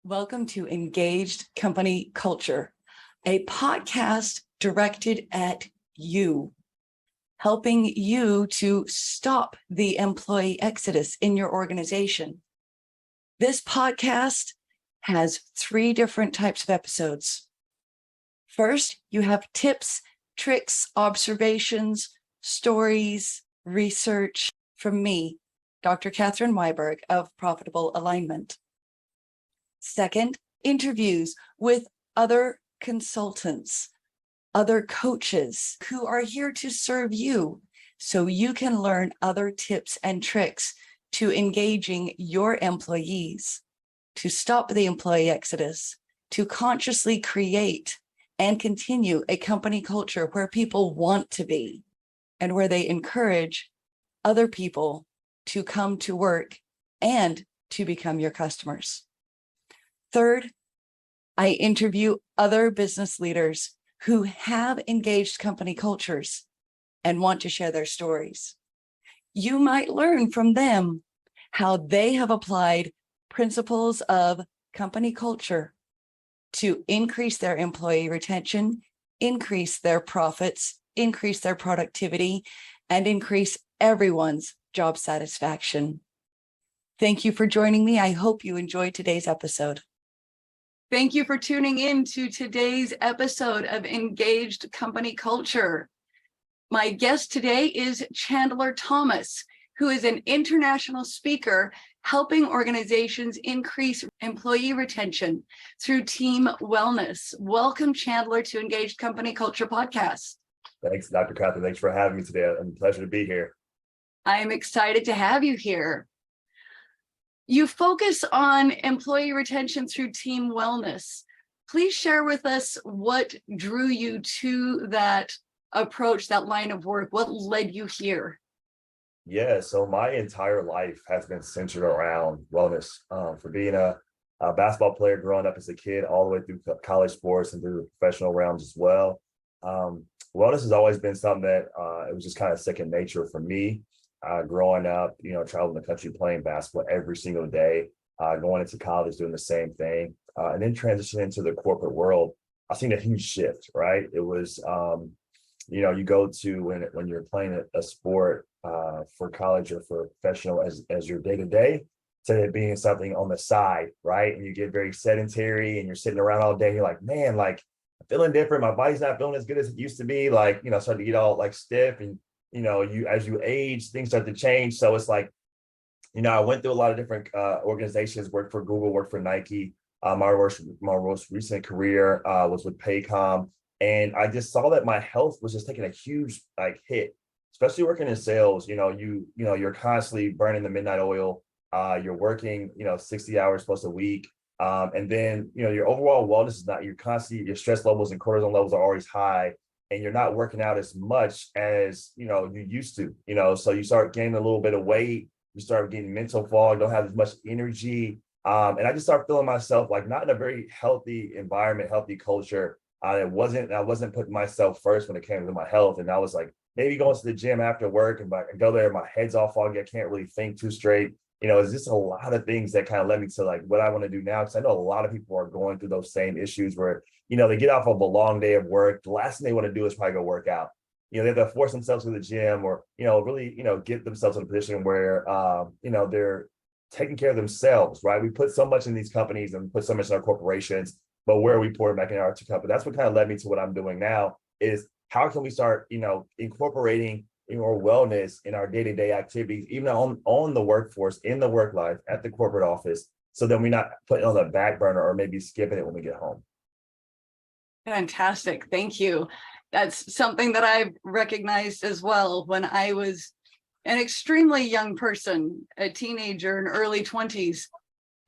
Welcome to Engaged Company Culture, a podcast directed at you, helping you to stop the employee exodus in your organization. This podcast has 3 different types of episodes. First, you have tips, tricks, observations, stories, research from me, Dr. Catherine Weiberg of Profitable Alignment. Second, interviews with other consultants, other coaches who are here to serve you so you can learn other tips and tricks to engaging your employees, to stop the employee exodus, to consciously create and continue a company culture where people want to be and where they encourage other people to come to work and to become your customers. Third, I interview other business leaders who have engaged company cultures and want to share their stories. You might learn from them how they have applied principles of company culture to increase their employee retention, increase their profits, increase their productivity, and increase everyone's job satisfaction. Thank you for joining me. I hope you enjoyed today's episode. Thank you for tuning in to today's episode of Engaged Company Culture. My guest today is Chandler Thomas, who is an international speaker helping organizations increase employee retention through team wellness. Welcome, Chandler, to Engaged Company Culture Podcast. Thanks, Dr. Catherine. Thanks for having me today. It's a pleasure to be here. I'm excited to have you here. You focus on employee retention through team wellness. Please share with us what drew you to that approach, that line of work. What led you here? Yeah, so my entire life has been centered around wellness. For being a basketball player growing up as a kid, all the way through college sports and through the professional realms as well. Wellness has always been something that it was just kind of second nature for me. Growing up, traveling the country playing basketball every single day, going into college doing the same thing, and then transitioning into the corporate world. I've seen a huge shift, right? It was, you go to when you're playing a sport for college or for professional as your day-to-day, to it being something on the side, right? And you get very sedentary and you're sitting around all day. And you're like, man, like I'm feeling different. My body's not feeling as good as it used to be. Like, starting to get all like stiff and as you age, things start to change. So it's like, I went through a lot of different organizations, worked for Google, worked for Nike. My most recent career was with Paycom. And I just saw that my health was just taking a huge hit, especially working in sales. You're constantly burning the midnight oil. You're working, 60 hours plus a week. And then, your overall wellness is not, your stress levels and cortisol levels are always high. And you're not working out as much as, you used to, so you start gaining a little bit of weight, you start getting mental fog, don't have as much energy. And I just started feeling myself like not in a very healthy environment, healthy culture. I wasn't putting myself first when it came to my health. And I was like, maybe going to the gym after work and I go there, my head's all foggy, I can't really think too straight. It's just a lot of things that kind of led me to like what I want to do now. Because I know a lot of people are going through those same issues where, they get off of a long day of work. The last thing they want to do is probably go work out. They have to force themselves to the gym or, really, get themselves in a position where, they're taking care of themselves, right? We put so much in these companies and put so much in our corporations, but where are we pouring back in our company? That's what kind of led me to what I'm doing now is how can we start, incorporating or wellness in our day-to-day activities, even on the workforce, in the work life, at the corporate office, so then we're not putting it on the back burner or maybe skipping it when we get home. Fantastic. Thank you. That's something that I've recognized as well. When I was an extremely young person, a teenager in early 20s,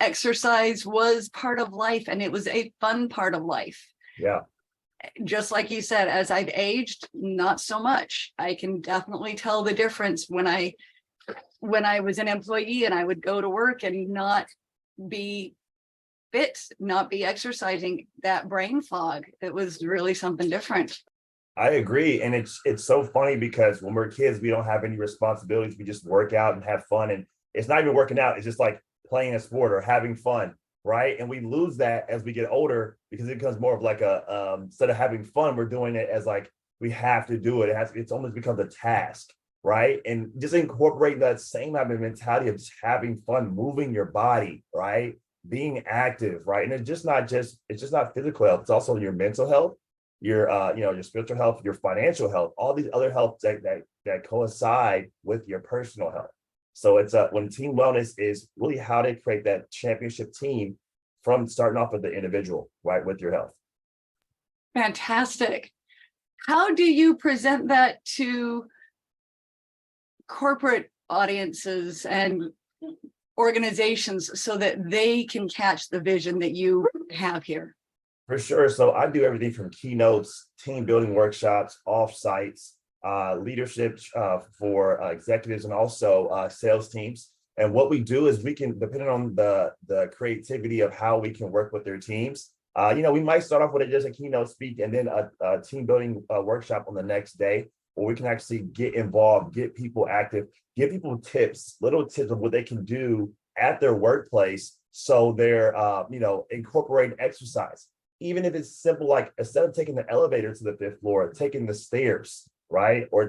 exercise was part of life and it was a fun part of life. Yeah. Just like you said, as I've aged, not so much. I can definitely tell the difference when I was an employee and I would go to work and not be fit, not be exercising, that brain fog, it was really something different. I agree. And it's so funny because when we're kids, we don't have any responsibilities. We just work out and have fun. And it's not even working out. It's just like playing a sport or having fun. right? And we lose that as we get older because it becomes more of like a instead of having fun, we're doing it as like we have to do it. It's almost becomes a task, right? And just incorporating that same type of mentality of just having fun, moving your body, right? Being active, right? And it's just not physical health, it's also your mental health, your your spiritual health, your financial health, all these other health that coincide with your personal health. So it's when team wellness is really how to create that championship team from starting off with the individual, right, with your health. Fantastic. How do you present that to corporate audiences and organizations so that they can catch the vision that you have here? For sure. So I do everything from keynotes, team building workshops, offsites, leadership for executives and also sales teams. And what we do is we can, depending on the creativity of how we can work with their teams, we might start off with just a keynote speak and then a team building workshop on the next day, where we can actually get involved, get people active, give people tips, little tips of what they can do at their workplace. So they're, incorporating exercise. Even if it's simple, like instead of taking the elevator to the 5th floor, taking the stairs, right? Or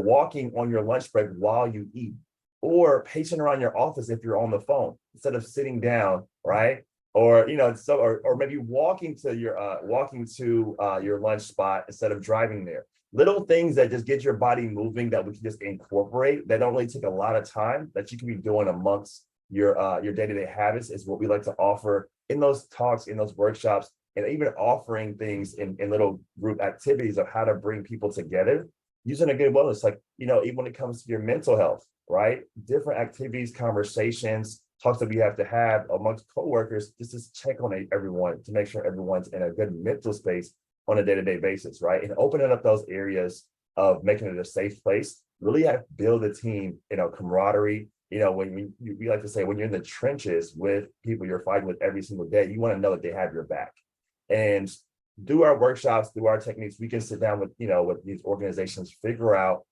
walking on your lunch break while you eat, or pacing around your office if you're on the phone instead of sitting down, right? Or or maybe walking to your lunch spot instead of driving there. Little things that just get your body moving that we can just incorporate that don't really take a lot of time that you can be doing amongst your day-to-day habits is what we like to offer in those talks, in those workshops, and even offering things in little group activities of how to bring people together using a good wellness, like, even when it comes to your mental health, right? Different activities, conversations, talks that we have to have amongst coworkers, just to check on everyone to make sure everyone's in a good mental space on a day-to-day basis, right? And opening up those areas of making it a safe place, really have build a team, camaraderie. When we like to say, when you're in the trenches with people you're fighting with every single day, you want to know that they have your back. And through our workshops, through our techniques, we can sit down with these organizations, figure out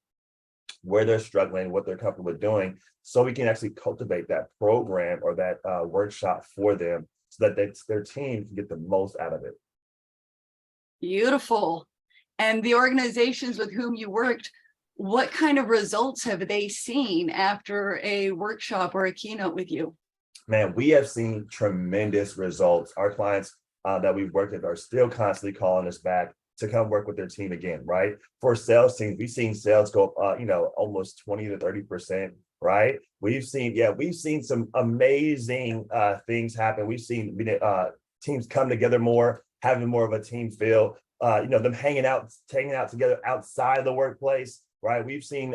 where they're struggling, what they're comfortable with doing, so we can actually cultivate that program or that workshop for them so that their team can get the most out of it. Beautiful. And the organizations with whom you worked, what kind of results have they seen after a workshop or a keynote with you? Man, we have seen tremendous results. Our clients that we've worked with are still constantly calling us back to come work with their team again, right? For sales teams, we've seen sales go up, almost 20 to 30%, right? We've seen some amazing things happen. We've seen teams come together more, having more of a team feel, them hanging out together outside the workplace, right? We've seen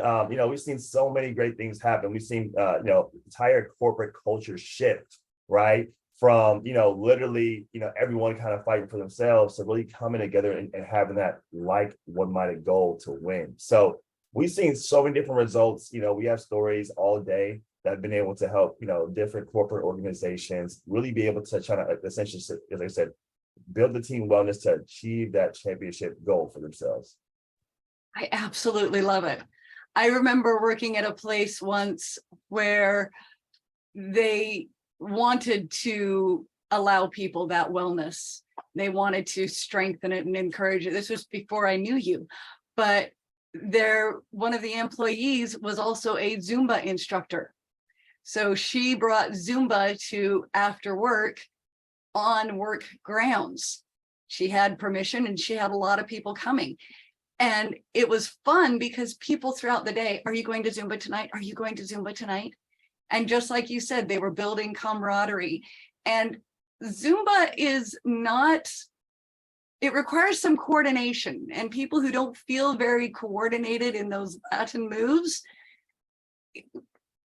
so many great things happen. We've seen, entire corporate culture shift, right? From, literally, everyone kind of fighting for themselves to really coming together and having that like-minded goal to win. So we've seen so many different results. We have stories all day that have been able to help, different corporate organizations really be able to try to essentially, as I said, build the team wellness to achieve that championship goal for themselves. I absolutely love it. I remember working at a place once where they wanted to allow people that wellness. They wanted to strengthen it and encourage it. This was before I knew you, but one of the employees was also a Zumba instructor. So she brought Zumba to after work on work grounds. She had permission and she had a lot of people coming. And it was fun because people throughout the day, are you going to Zumba tonight? Are you going to Zumba tonight? And just like you said, they were building camaraderie. And Zumba it requires some coordination. And people who don't feel very coordinated in those Latin moves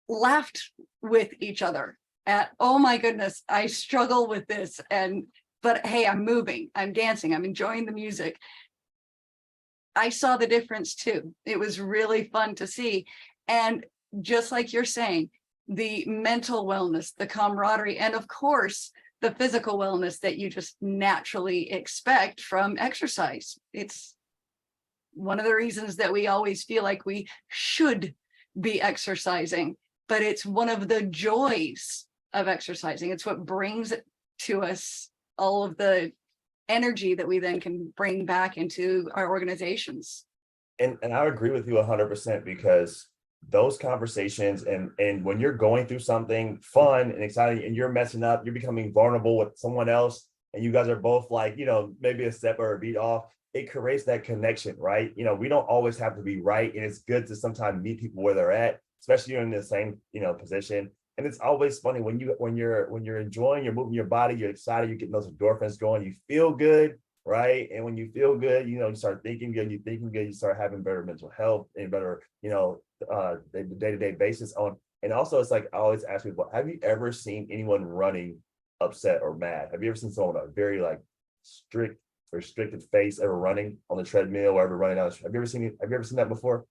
laughed with each other at, oh my goodness, I struggle with this. But hey, I'm moving, I'm dancing, I'm enjoying the music. I saw the difference too. It was really fun to see. And just like you're saying, the mental wellness, the camaraderie, and of course, the physical wellness that you just naturally expect from exercise. It's one of the reasons that we always feel like we should be exercising, but it's one of the joys of exercising. It's what brings to us all of the energy that we then can bring back into our organizations. And I agree with you 100% because those conversations and when you're going through something fun and exciting and you're messing up, you're becoming vulnerable with someone else, and you guys are both like, maybe a step or a beat off, it creates that connection, right? We don't always have to be right. And it's good to sometimes meet people where they're at, especially you're in the same, position. And it's always funny when you're enjoying, you're moving your body, you're excited, you're getting those endorphins going, you feel good, right? And when you feel good, you start thinking good, you start having better mental health and better, the day-to-day basis on. And also it's like, I always ask people, have you ever seen anyone running upset or mad? Have you ever seen someone with a very like restricted face ever running on the treadmill or ever running out? Have you ever seen that before?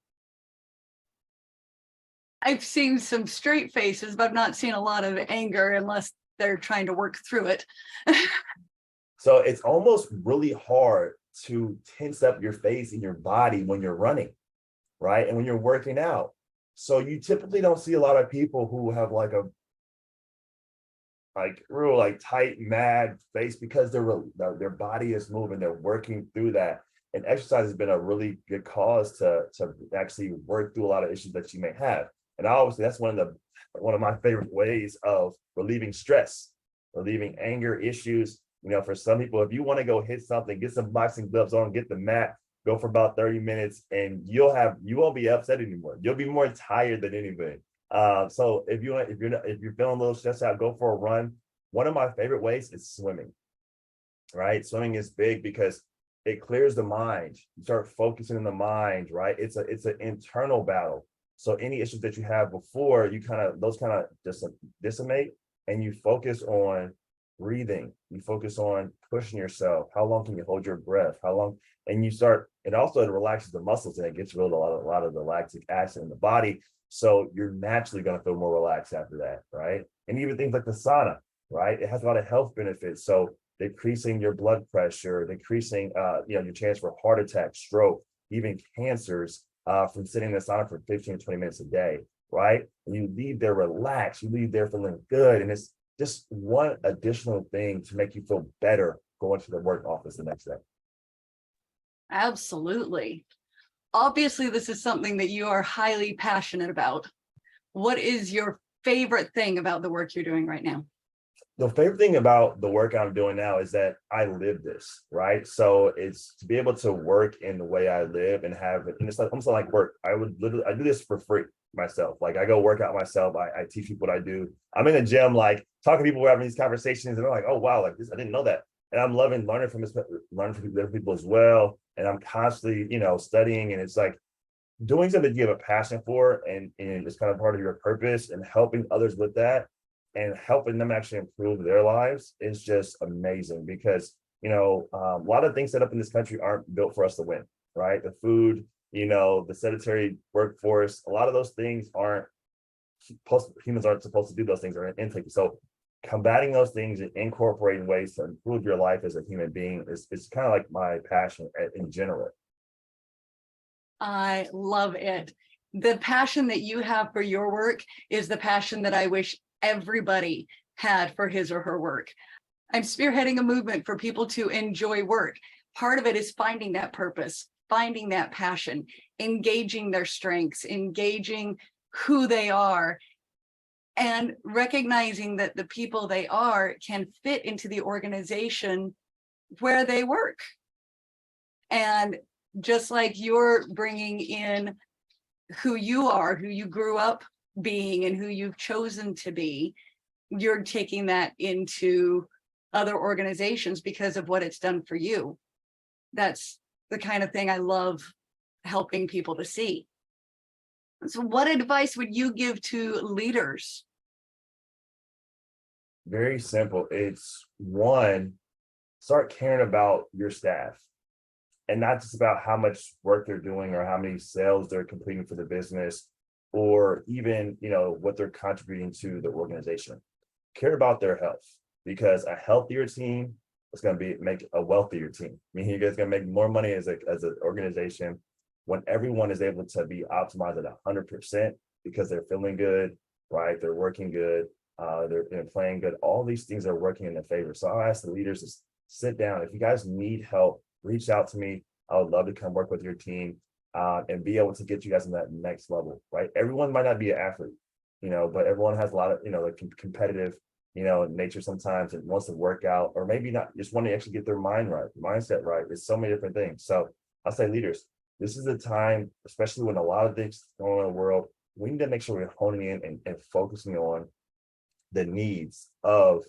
I've seen some straight faces, but I've not seen a lot of anger unless they're trying to work through it. So it's almost really hard to tense up your face and your body when you're running, right? And when you're working out. So you typically don't see a lot of people who have like a real tight, mad face because their body is moving, they're working through that. And exercise has been a really good cause to actually work through a lot of issues that you may have. And obviously that's one of my favorite ways of relieving stress, relieving anger issues. For some people, if you want to go hit something, get some boxing gloves on, get the mat, go for about 30 minutes, and you won't be upset anymore. You'll be more tired than anything. So if you're feeling a little stressed out, go for a run. One of my favorite ways is swimming, right? Swimming is big because it clears the mind. You start focusing in the mind, right? It's an internal battle. So any issues that you have before, those decimate, and you focus on breathing. You focus on pushing yourself. How long can you hold your breath? How long? And it relaxes the muscles and it gets rid of a lot of the lactic acid in the body. So you're naturally going to feel more relaxed after that, right? And even things like the sauna, right? It has a lot of health benefits. So decreasing your blood pressure, decreasing your chance for heart attack, stroke, even cancers from sitting in the sauna for 15 to 20 minutes a day, right? And you leave there relaxed, you leave there feeling good. And it's just one additional thing to make you feel better going to the work office the next day. Absolutely. Obviously, this is something that you are highly passionate about. What is your favorite thing about the work you're doing right now? The favorite thing about the work I'm doing now is that I live this, right? So it's to be able to work in the way I live and have it. And it's almost like work. I do this for free myself. Like I go work out myself. I teach people what I do. I'm in the gym, like talking to people, we're having these conversations and they're like, oh, wow, like this, I didn't know that. And I'm loving learning from other people as well. And I'm constantly, studying, and it's like doing something you have a passion for, and it's kind of part of your purpose, and helping others with that and helping them actually improve their lives is just amazing because, a lot of things set up in this country aren't built for us to win, right? The food, the sedentary workforce, a lot of those things humans aren't supposed to do those things or intake. So combating those things and incorporating ways to improve your life as a human being is kind of like my passion in general. I love it. The passion that you have for your work is the passion that I wish everybody had for his or her work. I'm spearheading a movement for people to enjoy work. Part of it is finding that purpose, finding that passion, engaging their strengths, engaging who they are, and recognizing that the people they are can fit into the organization where they work. And just like you're bringing in who you are, who you grew up being, and who you've chosen to be, you're taking that into other organizations because of what it's done for you. That's the kind of thing I love helping people to see. So what advice would you give to leaders? Very simple. It's one, start caring about your staff, and not just about how much work they're doing or how many sales they're completing for the business, or even, what they're contributing to the organization. Care about their health, because a healthier team is going to make a wealthier team. You guys going to make more money as an organization when everyone is able to be optimized at 100% because they're feeling good, right? They're working good. they're playing good. All these things are working in their favor. So I'll ask the leaders to sit down. If you guys need help, reach out to me. I would love to come work with your team and be able to get you guys in that next level, right? Everyone might not be an athlete, but everyone has a lot of, like competitive, nature sometimes and wants to work out, or maybe not, just want to actually get their mindset right. There's so many different things. So I'll say, leaders, this is the time, especially when a lot of things going on in the world, we need to make sure we're honing in and focusing on the needs of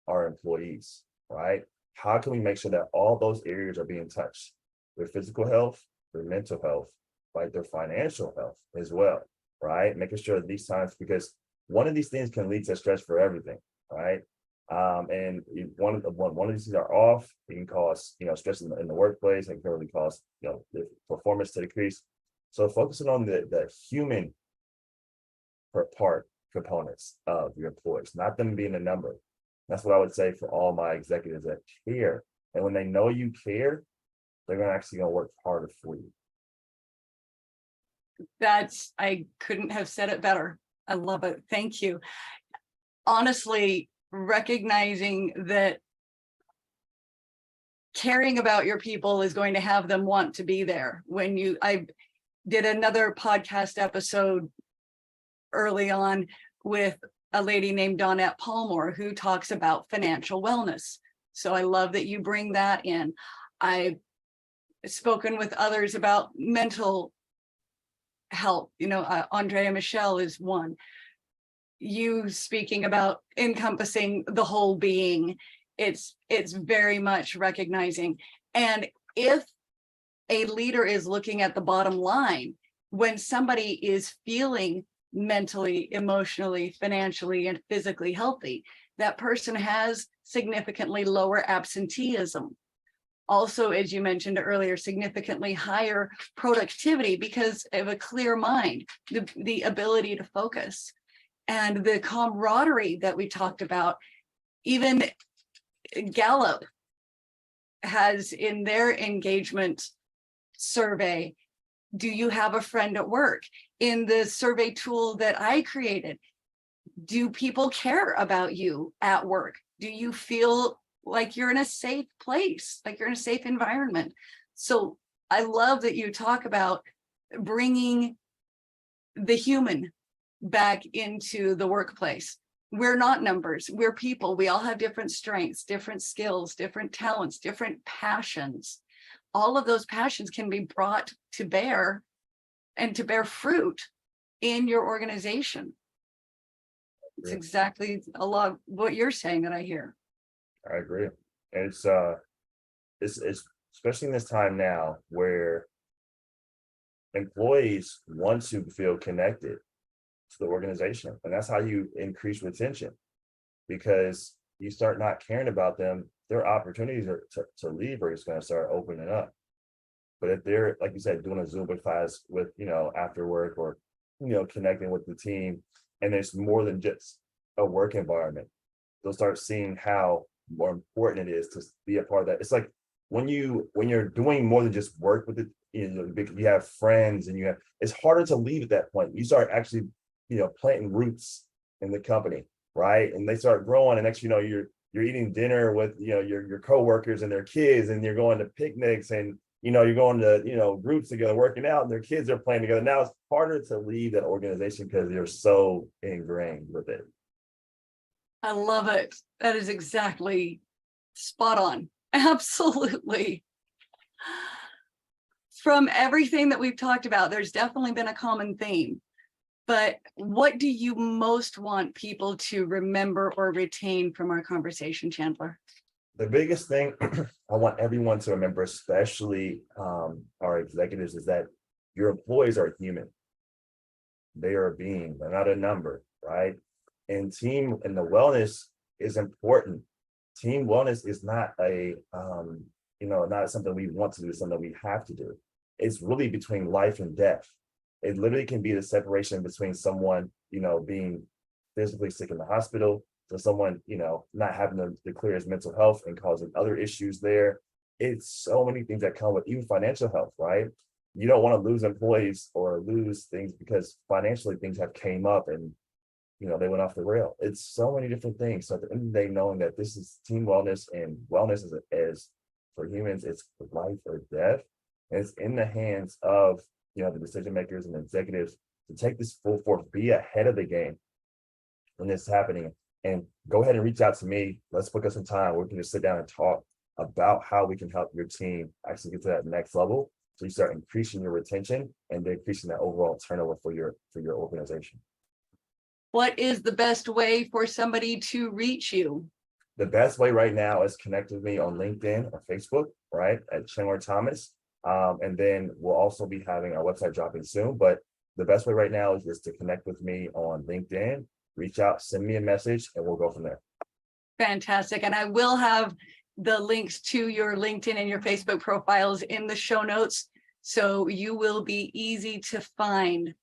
our employees, right? How can we make sure that all those areas are being touched? Their physical health, their mental health, right? Their financial health as well, right? Making sure that these times, because one of these things can lead to stress for everything, right? And one of these things are off, it can cause, stress in the workplace, and can really cause, the performance to decrease. So focusing on the human part components of your employees, not them being a number. That's what I would say for all my executives that care. And when they know you care, they're actually going to work harder for you. I couldn't have said it better. I love it. Thank you. Honestly, recognizing that caring about your people is going to have them want to be there. I did another podcast episode early on with a lady named Dawnette Palmore, who talks about financial wellness. So I love that you bring that in. I've spoken with others about mental health. Andrea Michelle is one. You speaking about encompassing the whole being. It's very much recognizing. And if a leader is looking at the bottom line, when somebody is feeling mentally, emotionally, financially, and physically healthy, that person has significantly lower absenteeism. Also, as you mentioned earlier, significantly higher productivity because of a clear mind, the ability to focus, and the camaraderie that we talked about. Even Gallup has in their engagement survey, do you have a friend at work? In the survey tool that I created, do people care about you at work? Do you feel like you're in a safe place, like you're in a safe environment? So I love that you talk about bringing the human back into the workplace. We're not numbers, we're people. We all have different strengths, different skills, different talents, different passions. All of those passions can be brought to bear and to bear fruit in your organization. It's exactly a lot of what you're saying that I hear. I agree. And it's especially in this time now where employees want to feel connected to the organization. And that's how you increase retention, because you start not caring about them, their opportunities to leave are just going to start opening up. But if they're, like you said, doing a Zumba class with, after work, or, connecting with the team, and it's more than just a work environment, they'll start seeing how more important it is to be a part of that. It's like when you're doing more than just work with it, you have friends, and it's harder to leave at that point. You start actually, planting roots in the company, right? And they start growing, and next, you're eating dinner with, your coworkers and their kids, and you're going to picnics, and you're going to, groups together, working out, and their kids are playing together. Now it's harder to leave that organization because you're so ingrained with it. I love it. That is exactly spot on. Absolutely. From everything that we've talked about, there's definitely been a common theme. But what do you most want people to remember or retain from our conversation, Chandler? The biggest thing I want everyone to remember, especially our executives, is that your employees are human. They are a being, they're not a number, right? And the wellness is important. Team wellness is not not something we want to do, something we have to do. It's really between life and death. It literally can be the separation between someone, being physically sick in the hospital, to someone, not having the clearest mental health and causing other issues there. It's so many things that come with even financial health, right? You don't want to lose employees or lose things because financially things have came up, and they went off the rail. It's so many different things. So at the end of the day, knowing that this is team wellness, and wellness is for humans, it's life or death. And it's in the hands of, the decision makers and executives to take this full force, be ahead of the game when this is happening, and go ahead and reach out to me. Let's book us some time. We can just sit down and talk about how we can help your team actually get to that next level. So you start increasing your retention and decreasing that overall turnover for your organization. What is the best way for somebody to reach you? The best way right now is connect with me on LinkedIn or Facebook, right, at Chandler Thomas. And then we'll also be having our website dropping soon. But the best way right now is just to connect with me on LinkedIn, reach out, send me a message, and we'll go from there. Fantastic. And I will have the links to your LinkedIn and your Facebook profiles in the show notes, so you will be easy to find.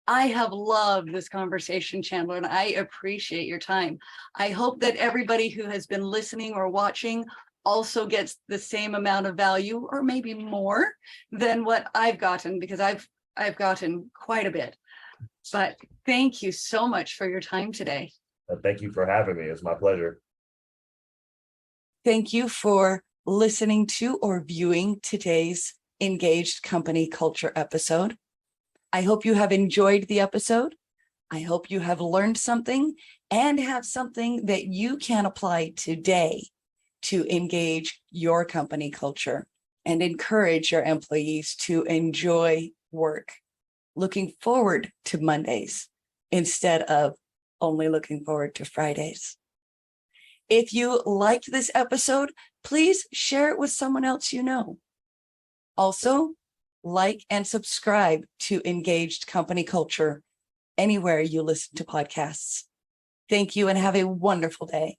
I have loved this conversation, Chandler, and I appreciate your time. I hope that everybody who has been listening or watching also gets the same amount of value, or maybe more than what I've gotten, because I've gotten quite a bit. But thank you so much for your time today. Thank you for having me. It's my pleasure. Thank you for listening to or viewing today's Engaged Company Culture episode. I hope you have enjoyed the episode. I hope you have learned something and have something that you can apply today to engage your company culture and encourage your employees to enjoy work, looking forward to Mondays instead of only looking forward to Fridays. If you liked this episode, please share it with someone else you know. Also, like and subscribe to Engaged Company Culture anywhere you listen to podcasts. Thank you and have a wonderful day.